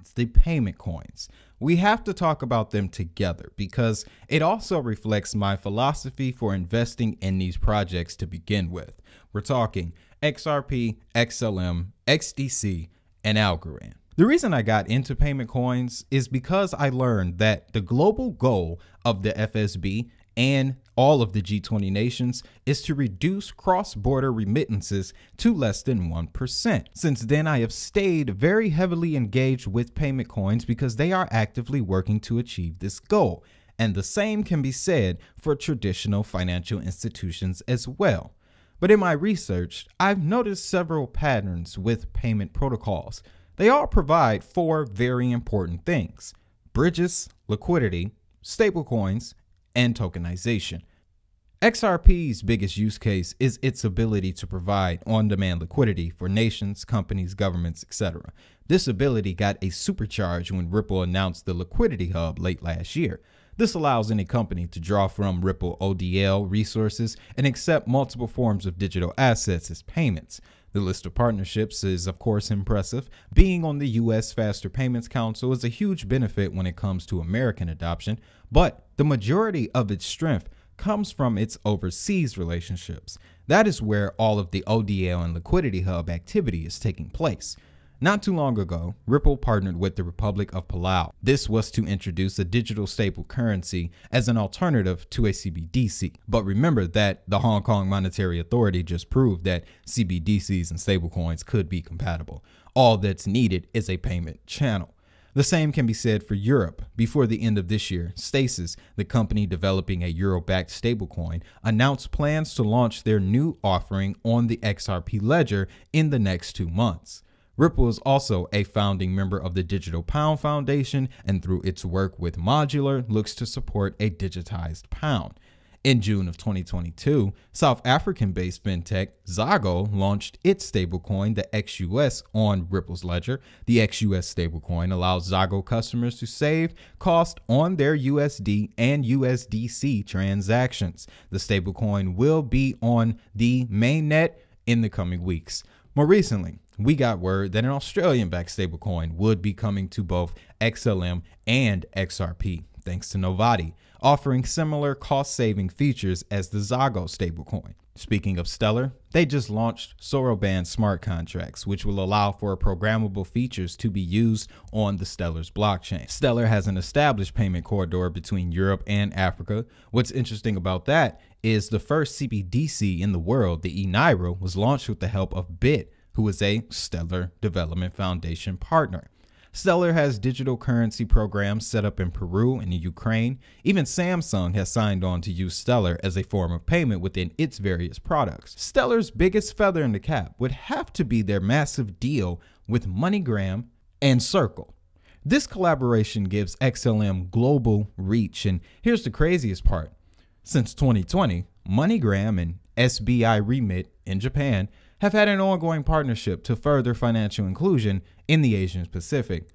It's the payment coins. We have to talk about them together because it also reflects my philosophy for investing in these projects to begin with. We're talking XRP, XLM, XDC, and Algorand. The reason I got into payment coins is because I learned that the global goal of the FSB and all of the G20 nations is to reduce cross-border remittances to less than 1%. Since then, I have stayed very heavily engaged with payment coins because they are actively working to achieve this goal. And the same can be said for traditional financial institutions as well. But in my research, I've noticed several patterns with payment protocols. They all provide four very important things: bridges, liquidity, stablecoins, and tokenization. XRP's biggest use case is its ability to provide on-demand liquidity for nations, companies, governments, etc. This ability got a supercharge when Ripple announced the Liquidity Hub late last year. This allows any company to draw from Ripple ODL resources and accept multiple forms of digital assets as payments. The list of partnerships is, of course, impressive. Being on the U.S. Faster Payments Council is a huge benefit when it comes to American adoption, but the majority of its strength comes from its overseas relationships. That is where all of the ODL and Liquidity Hub activity is taking place. Not too long ago, Ripple partnered with the Republic of Palau. This was to introduce a digital stable currency as an alternative to a CBDC. But remember that the Hong Kong Monetary Authority just proved that CBDCs and stablecoins could be compatible. All that's needed is a payment channel. The same can be said for Europe. Before the end of this year, Stasis, the company developing a euro-backed stablecoin, announced plans to launch their new offering on the XRP ledger in the next 2 months. Ripple is also a founding member of the Digital Pound Foundation, and through its work with Modular, looks to support a digitized pound. In June of 2022, South African-based fintech Zago launched its stablecoin, the XUS, on Ripple's ledger. The XUS stablecoin allows Zago customers to save cost on their USD and USDC transactions. The stablecoin will be on the mainnet in the coming weeks. More recently, we got word that an Australian-backed stablecoin would be coming to both XLM and XRP, thanks to Novati, offering similar cost-saving features as the Zago stablecoin. Speaking of Stellar, they just launched Soroban smart contracts, which will allow for programmable features to be used on the Stellar's blockchain. Stellar has an established payment corridor between Europe and Africa. What's interesting about that is the first CBDC in the world, the eNaira, was launched with the help of BIT, who is a Stellar Development Foundation partner. Stellar has digital currency programs set up in Peru and in Ukraine. Even Samsung has signed on to use Stellar as a form of payment within its various products. Stellar's biggest feather in the cap would have to be their massive deal with MoneyGram and Circle. This collaboration gives XLM global reach, and here's the craziest part. Since 2020, MoneyGram and SBI Remit in Japan have had an ongoing partnership to further financial inclusion in the Asian Pacific.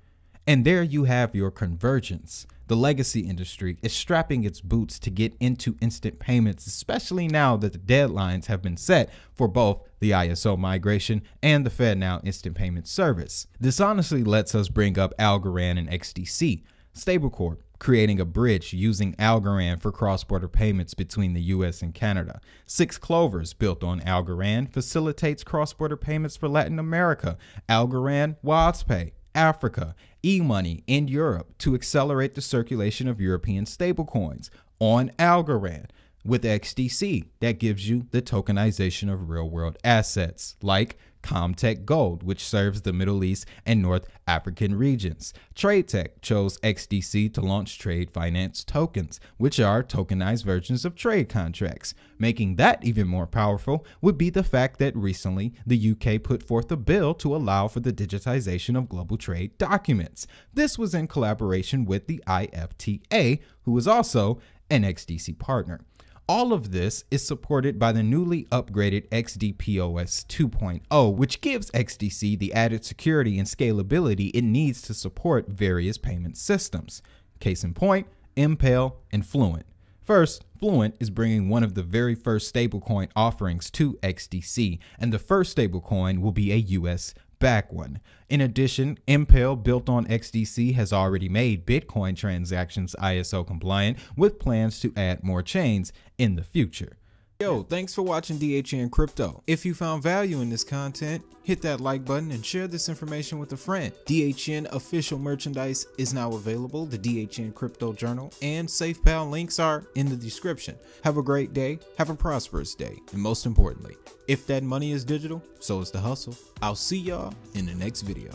And there you have your convergence. The legacy industry is strapping its boots to get into instant payments, especially now that the deadlines have been set for both the ISO migration and the FedNow instant payment service. This honestly lets us bring up Algorand and XDC. Stablecorp, creating a bridge using Algorand for cross-border payments between the US and Canada. 6 Clovers, built on Algorand, facilitates cross-border payments for Latin America. Algorand, WildSpay, Africa, eMoney in Europe to accelerate the circulation of European stablecoins on Algorand. With XDC, that gives you the tokenization of real-world assets like Comtech Gold, which serves the Middle East and North African regions. TradeTech chose XDC to launch trade finance tokens, which are tokenized versions of trade contracts. Making that even more powerful would be the fact that recently the UK put forth a bill to allow for the digitization of global trade documents. This was in collaboration with the IFTA, who is also an XDC partner. All of this is supported by the newly upgraded XDPOS 2.0, which gives XDC the added security and scalability it needs to support various payment systems. Case in point, Impale and Fluent. First, Fluent is bringing one of the very first stablecoin offerings to XDC, and the first stablecoin will be a US back one. In addition, Impel, built on XDC, has already made Bitcoin transactions ISO compliant, with plans to add more chains in the future. Yo, thanks for watching DHN Crypto. If you found value in this content, hit that like button and share this information with a friend. DHN official merchandise is now available. The DHN Crypto Journal and SafePal links are in the description. Have a great day, have a prosperous day, and most importantly, if that money is digital, so is the hustle. I'll see y'all in the next video.